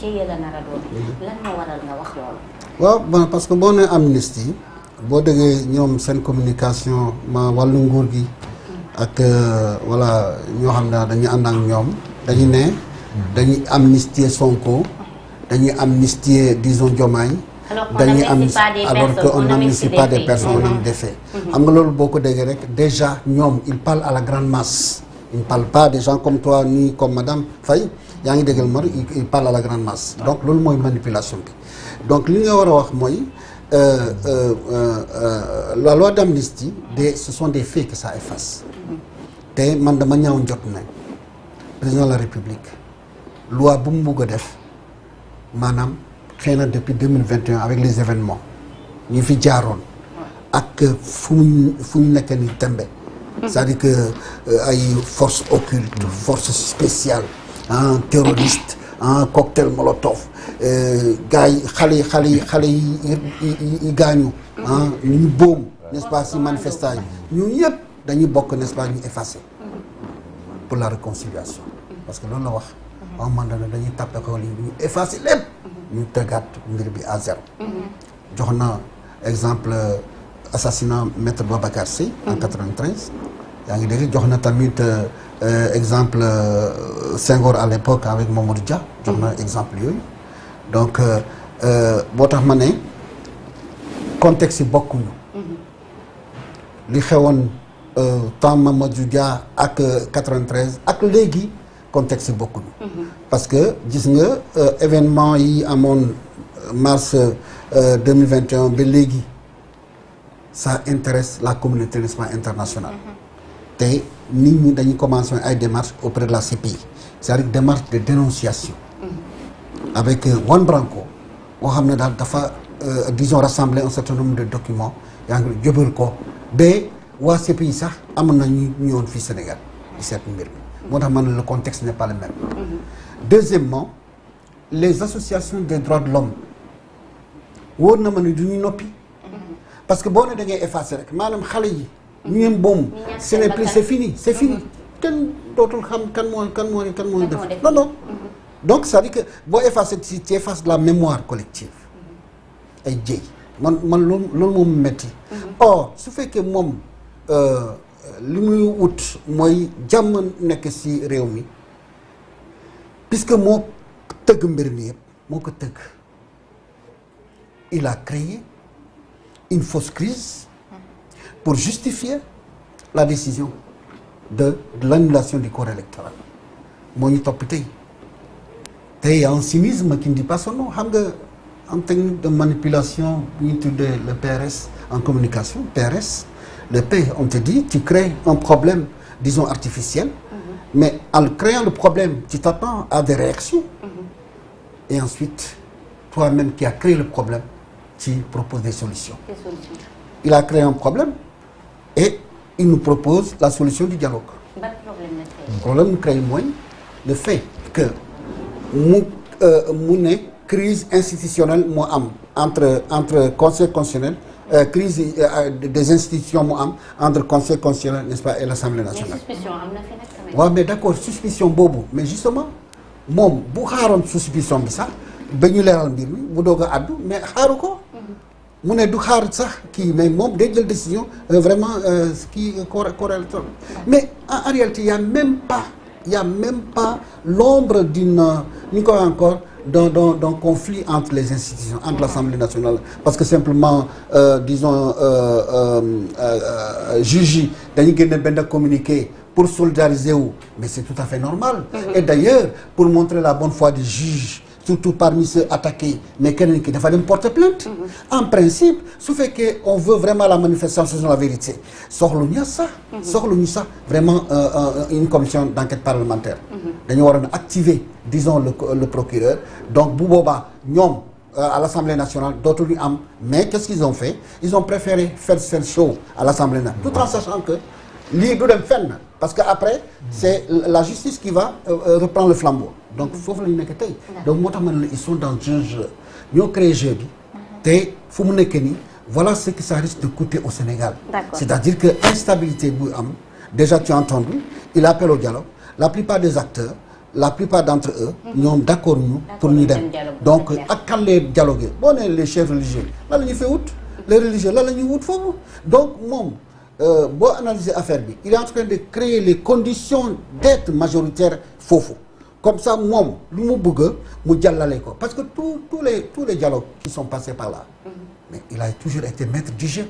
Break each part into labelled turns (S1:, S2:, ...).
S1: jëye la nar a doon. lan moo waral nga wax loolu.
S2: waaw bon parce que boo nee amnistie boo déggee ñoom seen communication ma wàllu nguur gi ak voilà ñoo xam ne dañuy ànd ak ñoom dañu ne dañuy amnistier Sonko dañuy amnistier disons Diomaye dañuy amnistier alors que on n'amnistie pas des personnes on amnistie des faits xam nga loolu boo ko déggee rek déjà ñoom ils parlent à la grande masse ils ne parlent pas des gens comme toi ni comme madame Faye yaa ngi déggal mar ils parlent à la grande masse donc loolu mooy manipulation bi donc li nga war a wax mooy la loi d'amnistie ce sont des faits que ça efface te man dama ñaaw njot ne président de la république loi bu mu bugg a def maanaam xëy na depuis 2021 avec les événements ñu fi jaaroon ak fu ñu nekk ni tembe c'est-à-dire que ay force occulte force spéciale terroriste cocktail molotov gars yi xale yi gaañu ñu boom n'est-ce pas si manifestation ñu yëpp dañuy bokk n'est-ce pas ñu effacer pour la réconciliation parce que loolu la wax à un moment donné dañuy tàppe xol yi ñu effacer lépp ñu tegaat mbir bi à zéro jox na exemple assassinat maître Babacar Sy en 93 yaa ngi dégg jox na tamit exemple Senghor à l'époque avec Mamadou Dia jox na exemple yooyu donc boo tax ma ne contexte yi bokkuñu li xewoon temps Mamadou Dia ak 93 ak léegi contexte yi bokkuñu parce que gis nga événement yi amoon mars 2021 ba léegi ça intéresse la communauté n'est-ce pas internationale te nit ñi dañuy commencer ay démarches auprès de la CPI c'est-à-dire démarche de dénonciation avec Juan Branco boo xam ne daal dafa disons rassembler un certain nombre de documents yaa ngi jëbal ko ba waa CPI sax amoon na ñu ñëwoon fii Sénégal di seet mbir mi moo tax man le contexte n'est pas le même deuxièmement les associations des droits de l'homme wóor na ma ne du ñu noppi parce que boo ne da ngay effacer rek maanaam xale yi ñu ngeen boom ce n'est plus c'est fini kenn dootul xam kan moo def non donc c'est-à-dire que boo effacer ci efface de la mémoire collective ay jëy man loolu moom metti or su fekkee moom li muy wut mooy jàmm nekk ci réew mi puisque moo tëgg mbir mi yëpp moo ko tëgg il a créé une fausse crise pour justifier la décision de l'annulation du corps électoral moo ñu topp tey y a un cynisme qui ne dit pas son nom xam nga en technique de manipulation bu ñu tuddee le PRS en communication PRS le P on te dit tu crées un problème disons artificiel mais en créant le problème tu t'attends à des réactions et ensuite toi-même qui as créé le problème tu proposes des solutions. Il a créé un problème et il nous propose la solution du dialogue. Le problème mu crée mooy le fait que mu ne crise institutionnelle moo am entre conseil constitutionnel crise des institutions mu am entre conseil constitutionnel n'est-ce pas et l'Assemblée nationale. waaw mais d'accord suspicion boobu mais justement moom bu xaaroon suspicion bi sax ba ñu leeral mbir mi bu doog a àddu mais xaaru ko. mu ne du xaar sax kii mais moom day jël décision vraiment kii correcteur mais en réalité il y a même pas l'ombre d'une ñu ko encore d'un conflit entre les institutions entre l'Assemblée nationale parce que simplement disons juge yi dañu génne benn communiqué pour solidariser wu mais c'est tout à fait normal et d'ailleurs pour montrer la bonne foi des juges surtout parmi ceux attaqués mais keneen ki dafa dem porter plainte en principe su fekkee on veut vraiment la manifestation de la vérité soxluñu sax vraiment une commission d'enquête parlementaire dañu waroon a activer disons le procureur donc bu boobaa ñoom à l'Assemblée nationale dootuñu am mais qu'est-ce qu'ils ont fait ils ont préféré faire seen show à l'Assemblée nationale tout en sachant que lii du dem fenn parce que après c'est la justice qui va reprendre le flambeau donc foofu la ñu nekk tey donc moo tax ma ne ils sont dans un jeu ñoo créé jeu bi te fu mu nekk nii voilà ce que ça risque de coûter au Sénégal c'est-à-dire que instabilité bu am déjà tu as entendu il appelle au dialogue la plupart des acteurs la plupart d'entre eux ñoom d'accord ñu pour ñu dem donc ak kan les dialoguer boo nee les chefs religieux lan la ñu fay wut les religieux lan la ñuy wut foofu donc moom boo analyser affaire bi il est en train de créer les conditions d'être majoritaire foofu comme ça moom lu mu bëgg mu jàllale ko parce que tous les dialogues qui sont passés par là mais il a toujours été maître du jeu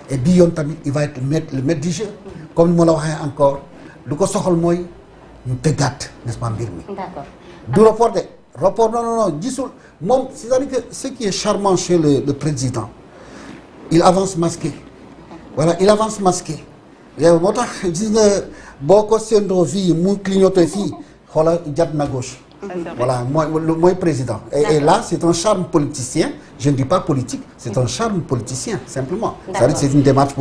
S2: et bi yoon tamit il va être le maître du jeu comme ni ma la waxee encore lu ko soxal mooy ñu tëggaat n'est-ce pas mbir mi.
S1: D'accord.
S2: du rapport non gisul moom c'est-à-dire que ce qui est charmant chez le président il avance masqué voilà il avance masqué yow moo tax gis nga boo ko séentoo fii mu clignoté fii xoolal jat na gauche. voilà mooy président et là c'est un charme politicien je ne dis pas politique c'est un charme politicien simplement c'est-à-dire que c'est une démarche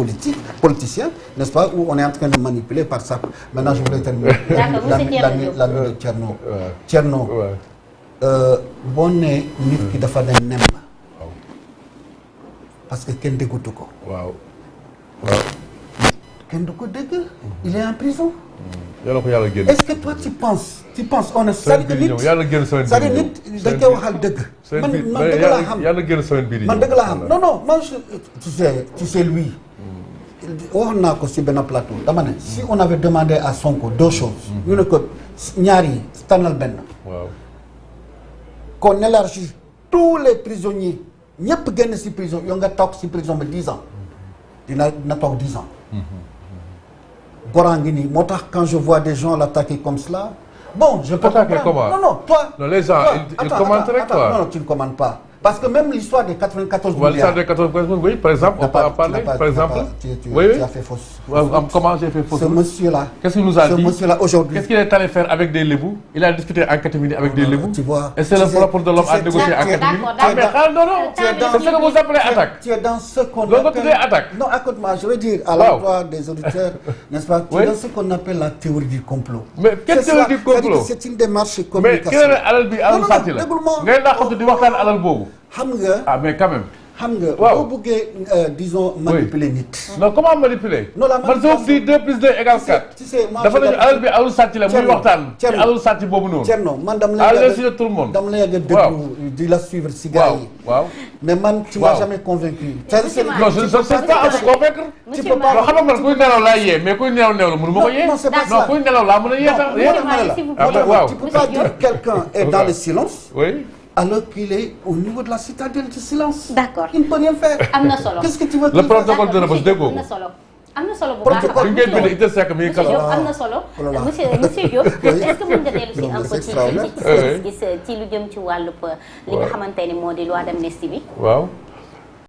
S2: politicien n'est-ce pas où on est en train de manipuler par ça maintenant je voulais terminer l'ami de Thierno boo ne nit ki dafa ne nem parce que kenn déggutu ko waaw kenn du ko dégg il est en prison
S3: yàlla ko yàlla génn.
S2: est-ce que toi tu penses on est c'est-à-dire que nit c'est-à-dire nit dañ koy waxal dëgg. man dëgg laa xam
S3: yàlla génn semaine bii
S2: man dëgg laa xam non man tu sais lui. waxoon naa ko si benn plateau dama ne si on avait demandé à Sonko deux choses. ñu ne ko ñaar yi tànnal benn.
S3: waaw.
S2: qu'on élargit tous les prisonniers ñëpp génn si prison yow nga toog si prison ba 10 ans dina toog 10 ans. Goran ngi nii moo tax quand je vois des gens l'attaquer comme cela bon je peux comprendre non toi
S3: non les gens ils commentent rek quoi
S2: non tu ne commandes pas parce que même l'histoire des 94
S3: milliards l'histoire des 94 oui par exemple on peut en parler par exemple
S2: tu as fait fausse
S3: comment j'ai fait fausse
S2: ce monsieur là
S3: qu'est-ce qu'il nous a dit
S2: ce monsieur là aujourd'hui
S3: qu'est-ce qu'il est allé faire avec des Lébous il a discuté en catimini avec des Lébous
S2: tu vois
S3: et c'est le propre de l'homme à négocier en catimini mais non c'est ce que vous appelez attaque
S2: tu es dans ce qu'on
S3: appelle attaque
S2: non écoute-moi je veux dire à l'endroit des auditeurs n'est-ce pas tu es dans ce qu'on appelle la théorie du complot
S3: mais quelle théorie du complot
S2: c'est une démarche communication
S3: mais quelle alal bi alal sàcc la ngay laqatu di waxtaan alal boobu
S2: xam nga
S3: ah mais quand même
S2: xam nga boo bëggee disons manipuler nit.
S3: non comment manipuler.
S2: non la
S3: manipulation man soo di 2 plus 2 égale 4.
S2: tu sais
S3: dafa nañu alal bi alal sàcc la muy waxtaan. ci alal sàcc boobu noonu.
S2: Thierno man dama la
S3: yàgg tout le monde.
S2: dama la yàgg a déglu di la suivre si gars yi.
S3: waaw
S2: mais man tu m'as jamais convaincu.
S3: non je ne sais pas à me convaincre.
S2: tu peux pas
S3: xam nga man kuy nelaw laa yee mais kuy nelaw la mënu ma ko yee.
S2: non c'est pas ça
S3: non kuy nelaw laa mën a yee
S2: waaw tu peux pas dire quelqu'un est dans le silence.
S3: oui.
S2: alors qu'il est au niveau de la citadelle du silence.
S1: D'accord.
S2: Il ne peut rien faire.
S1: am na solo.
S2: Qu'est-ce que tu veux
S3: le protocole de Rebeuss déggoo ko.
S1: am na solo bu baax a baax
S3: ngeen bind Idrissa Seck mi
S1: monsieur Diop am na solo monsieur Diop est-ce que mën nga dellu si un peu ci lu jëm ci wàllub li nga xamante ni moo di loi d'amnistie bi.
S3: waaw.